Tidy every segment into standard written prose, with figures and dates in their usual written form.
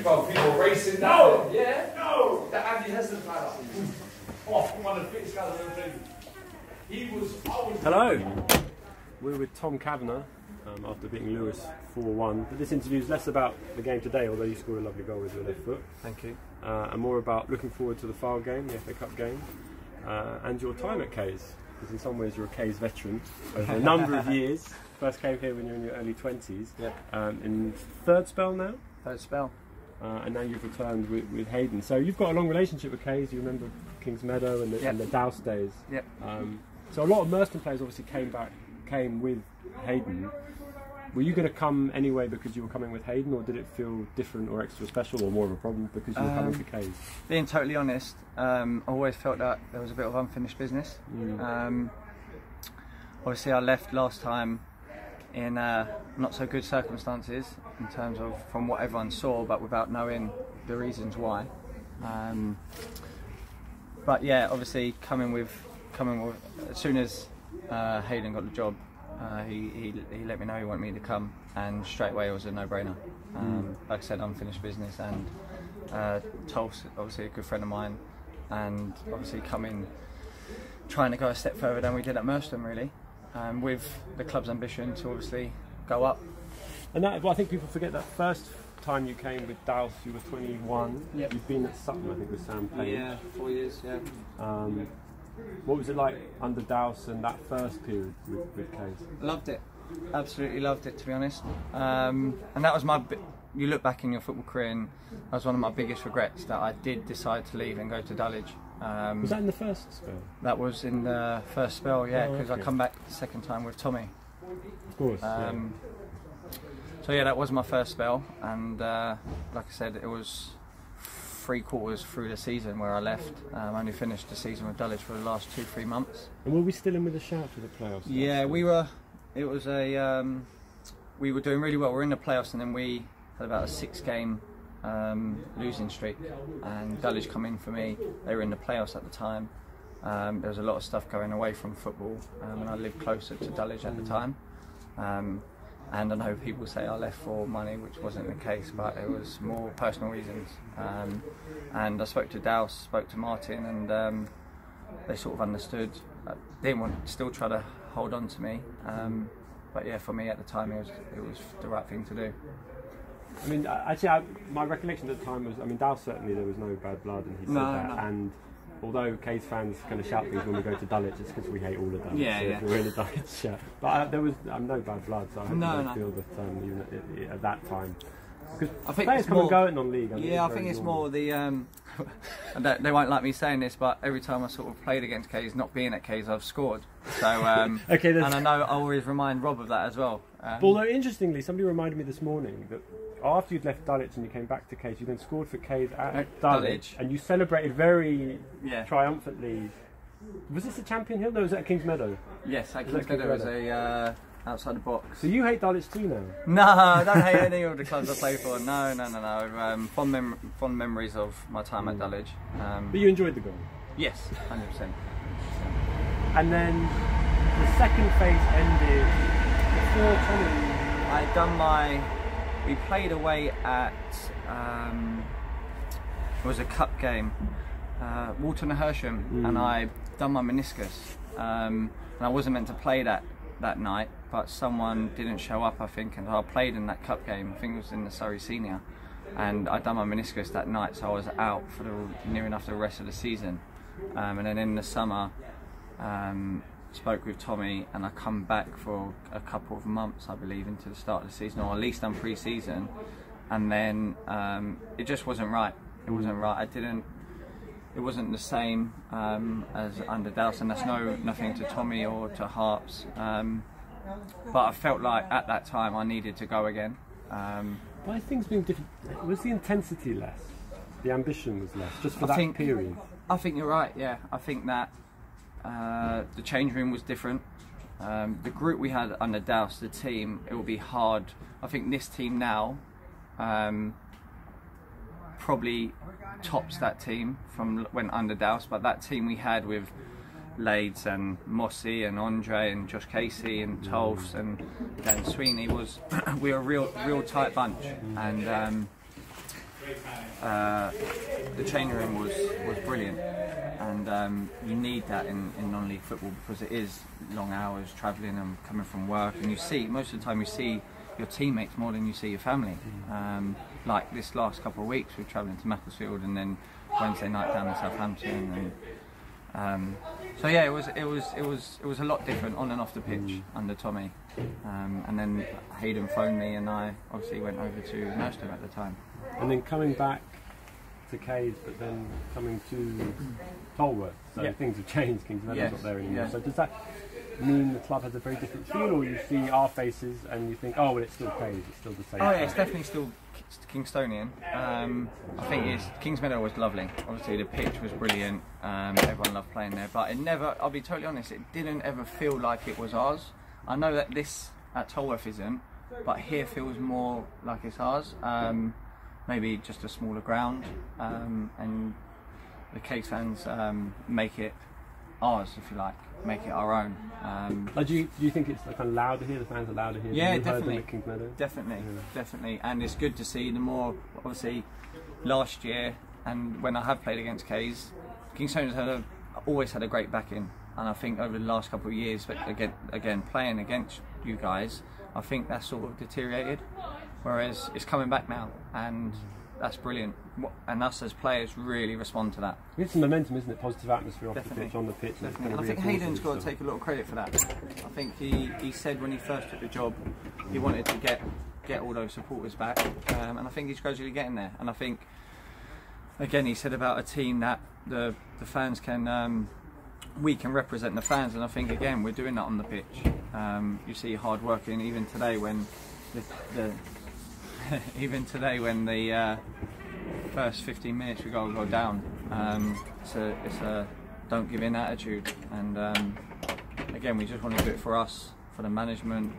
Well, people racing now. No! Yeah? No! The Andy Heston fan. Oh, one of the fittest guys I've ever seen. Hello! We're with Tom Kavanagh after beating Lewis 4-1. But this interview is less about the game today, although you scored a lovely goal with your left foot. Thank you. And more about looking forward to the File game, the FA Cup game, and your time at Kays. Because in some ways you're a Kays veteran over a number of years. First came here when you were in your early 20s. Yep. In third spell now? Third spell. And now you've returned with Hayden. So you've got a long relationship with Kays. You remember Kings Meadow and the Douse days. Yep. So a lot of Merston players obviously came with Hayden. Were you going to come anyway because you were coming with Hayden, or did it feel different or extra special or more of a problem because you were coming to Kays? Being totally honest, I always felt that there was a bit of unfinished business. Obviously I left last time in not so good circumstances in terms of from what everyone saw, but without knowing the reasons why. But yeah, obviously coming with as soon as Hayden got the job, he let me know he wanted me to come, and straight away it was a no-brainer. Like I said, unfinished business, and Tulse, obviously a good friend of mine, and obviously coming trying to go a step further than we did at Merston, really. With the club's ambition to obviously go up. And that, well, I think people forget that first time you came with Douse, you were 21. Yep. You've been at Sutton, I think, with Sam Payne. Yeah, 4 years, yeah. What was it like under Douse and that first period with Kays? Loved it. Absolutely loved it, to be honest. And that was you look back in your football career, and that was one of my biggest regrets, that I did decide to leave and go to Dulwich. Was that in the first spell? That was in the first spell, yeah, because okay. I come back the second time with Tommy. Of course. So yeah, that was my first spell, and like I said, it was 3/4 through the season where I left. I only finished the season with Dulwich for the last 2-3 months. And were we still in with a shout for the playoffs? Yeah, we were. It was we were doing really well. We were in the playoffs, and then we had about a 6-game losing streak, and Dulwich come in for me. They were in the playoffs at the time. There was a lot of stuff going away from football, and I lived closer to Dulwich at the time. And I know people say I left for money, which wasn't the case, but it was more personal reasons. And I spoke to Douse, spoke to Martin, and they sort of understood. They didn't want to still try to hold on to me, but yeah, for me at the time, it was the right thing to do. I mean, actually, my recollection at the time was, I mean, Douse certainly there was no bad blood, and he said that. No. And although Kays fans kind of shout things when we go to Dulwich, it's because we hate all of Dulwich. Yeah, so yeah. If we're in a Dulwich, but there was no bad blood, so I hope you don't feel that even at that time. Because I think players come and go at non-league. Yeah, I think it's more the. They won't like me saying this, but every time I sort of played against Kays, not being at Kays, I've scored. So okay, and I know I always remind Rob of that as well. Although interestingly, somebody reminded me this morning that after you'd left Dulwich and you came back to Kays, you then scored for Kays at Dulwich, and you celebrated very triumphantly. Was this at Champion Hill? No, was it at Kings Meadow? Yes, at Kings Meadow. It was a outside the box. So you hate Dulwich too now? No, I don't hate any of the clubs I play for. No. Fond memories of my time at Dulwich. But you enjoyed the goal? Yes, 100%. And then the second phase ended before Tommy. I'd done we played away at, it was a cup game, Walton and Hersham, and I'd done my meniscus. And I wasn't meant to play that night, but someone didn't show up, I think, and I played in that cup game. I think it was in the Surrey Senior, and I'd done my meniscus that night, so I was out for near enough the rest of the season. And then in the summer, spoke with Tommy, and I come back for a couple of months, I believe, into the start of the season, or at least done pre-season, and then it just wasn't right. It wasn't right. It wasn't the same as under Douse, and that's nothing to Tommy or to Harps. But I felt like at that time I needed to go again. Why are things being different? Was the intensity less? The ambition was less, just for that period? I think you're right, yeah. I think that the change room was different. The group we had under Douse, the team, it will be hard. I think this team now probably tops that team from when under Douse, but that team we had with Lades and Mossy and Andre and Josh Casey and Tolfs and Dan Sweeney we were a real tight bunch, and the training room was brilliant, and you need that in non-league football, because it is long hours travelling and coming from work, and you see, most of the time you see your teammates more than you see your family. Like this last couple of weeks, we're travelling to Macclesfield, and then Wednesday night down in Southampton, and so yeah, it was a lot different on and off the pitch under Tommy. And then Hayden phoned me, and I obviously went over to Merstham at the time. And then coming back to Cade, but then coming to Tolworth, so things have changed. Kingston's not there anymore. So does that mean the club has a very different feel, or you see our faces and you think, oh well, it's still Cade, it's still the same? Oh yeah, it's definitely still Kingstonian. I think Kings Meadow was lovely. Obviously the pitch was brilliant. Everyone loved playing there, but it never, I'll be totally honest, it didn't ever feel like it was ours. I know that this at Tolworth isn't, but here feels more like it's ours. Maybe just a smaller ground, and the Case fans make it ours, if you like, make it our own. Do you think it's kind of louder here? The fans are louder here? Yeah, definitely. And it's good to see the more, obviously, last year, and when I have played against Case, Kingstonians always had a great backing. And I think over the last couple of years, but again playing against you guys, I think that's sort of deteriorated. Whereas it's coming back now, and that's brilliant. And us as players really respond to that. It's some momentum, isn't it? Positive atmosphere off the pitch, on the pitch. Definitely. And I think Hayden's got to take a lot of credit for that. I think he said when he first took the job, he wanted to get all those supporters back, and I think he's gradually getting there. And I think, again, he said about a team that the fans can. We can represent the fans, and I think again we're doing that on the pitch. You see hard working even today when the first 15 minutes we go down. It's a don't give in attitude, and again we just want to do it for us, for the management,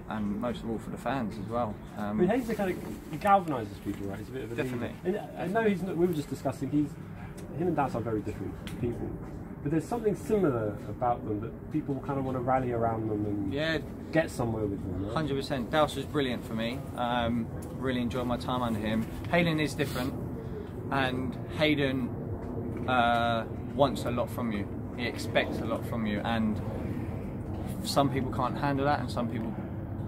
and most of all for the fans as well. I mean, Hayes kind of galvanises people, right? He's a bit of a definitely. Leader. And I know he's not, we were just discussing. Him and Daz are very different people. But there's something similar about them that people kind of want to rally around them and get somewhere with them. Right? 100%. Douse was brilliant for me. Really enjoyed my time under him. Hayden is different, and Hayden wants a lot from you. He expects a lot from you, and some people can't handle that, and some people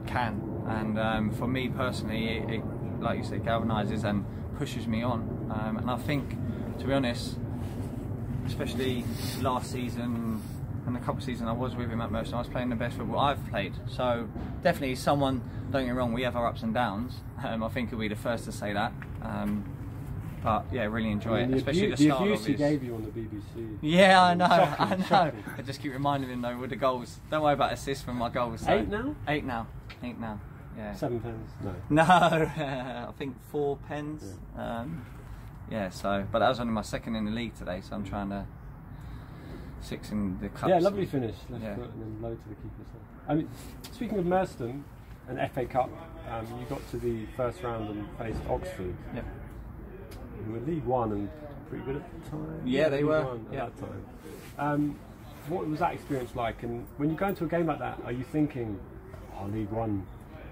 can. And for me personally, it like you said, galvanises and pushes me on. And I think, to be honest, especially last season and a couple of seasons I was with him at Merstham, I was playing the best football I've played. So definitely someone, don't get me wrong, we have our ups and downs. I think he'll be the first to say that. But yeah, really enjoy it, especially the start abuse he gave you on the BBC. Yeah, I know, shocking. I just keep reminding him though with the goals. Don't worry about assists from my goals. So. 8 now? 8 now. 8 now. Yeah. 7 pens? No. No, I think 4 pens. Yeah. Yeah, so, but that was only my second in the league today, so I'm trying to 6 in the cups. Yeah, lovely finish, left foot and then low to the keeper. I mean, speaking of Merstham and FA Cup, you got to the first round and faced Oxford. Yep. Who were League One and pretty good at the time. Yeah, they were. At that time. What was that experience like? And when you go into a game like that, are you thinking, oh, League One,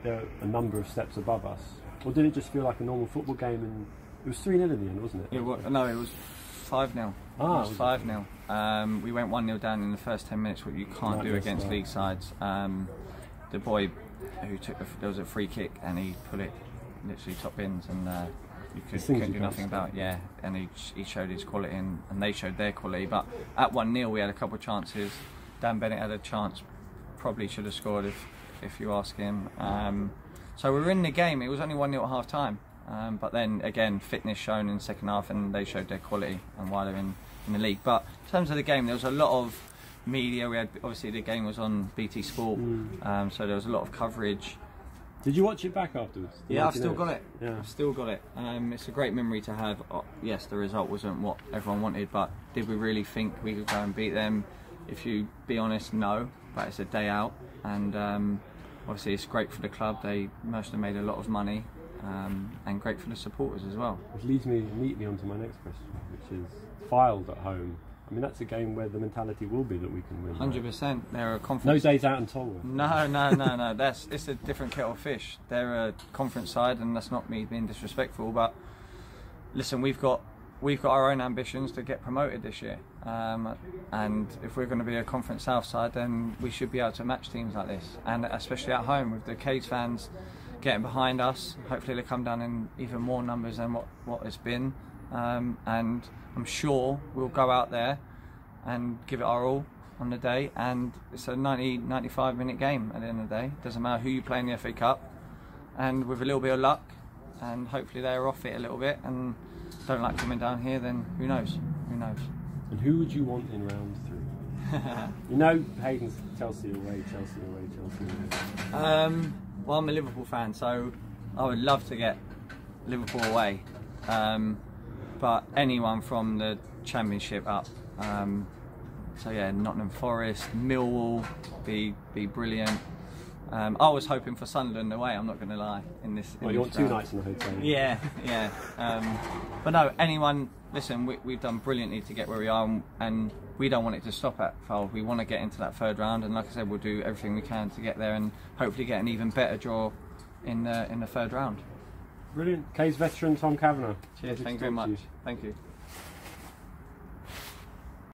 they're a number of steps above us? Or did it just feel like a normal football game? And it was 3-0 in the end, wasn't it? No, it was 5-0. Ah, it was 5-0. We went 1-0 down in the first 10 minutes, what you can't do against league sides. The boy who there was a free kick and he put it literally top bins, and you couldn't do nothing about it. Yeah, and he showed his quality, and they showed their quality. But at 1-0 we had a couple of chances. Dan Bennett had a chance, probably should have scored if you ask him. So we were in the game. It was only 1-0 at half time. But then again, fitness shown in the second half, and they showed their quality and why they're in the league. But in terms of the game, there was a lot of media. We had, obviously the game was on BT Sport, so there was a lot of coverage. Did you watch it back afterwards? Yeah, I've still got it. Yeah. I've still got it. It's a great memory to have. Yes, the result wasn't what everyone wanted, but did we really think we could go and beat them? If you be honest, no. But it's a day out, and obviously it's great for the club. They must have made a lot of money. And great for the supporters as well. Which leads me neatly onto my next question, which is Filed at home. I mean, that's a game where the mentality will be that we can win. 100%. They're a conference. No days out in Tolworth. No. It's a different kettle of fish. They're a conference side, and that's not me being disrespectful, but listen, we've got our own ambitions to get promoted this year, and if we're going to be a Conference South side, then we should be able to match teams like this, and especially at home with the Cades fans getting behind us. Hopefully they come down in even more numbers than what it's been, and I'm sure we'll go out there and give it our all on the day, and it's a 90-95 minute game at the end of the day. Doesn't matter who you play in the FA Cup, and with a little bit of luck, and hopefully they're off it a little bit and don't like coming down here, then who knows? Who knows? And who would you want in round 3? You know, Hayden's Chelsea away, Chelsea away, Chelsea away. Well, I'm a Liverpool fan, so I would love to get Liverpool away, but anyone from the Championship up. So yeah, Nottingham Forest, Millwall, be brilliant. I was hoping for Sunderland away, I'm not going to lie. Well, you want 2 nights in the hotel? Yeah, yeah. But no, anyone, listen, we've done brilliantly to get where we are, and we don't want it to stop at 12. We want to get into that 3rd round, and like I said, we'll do everything we can to get there and hopefully get an even better draw in the 3rd round. Brilliant. Cades veteran Tom Kavanagh. Cheers, thank you very much. Thank you.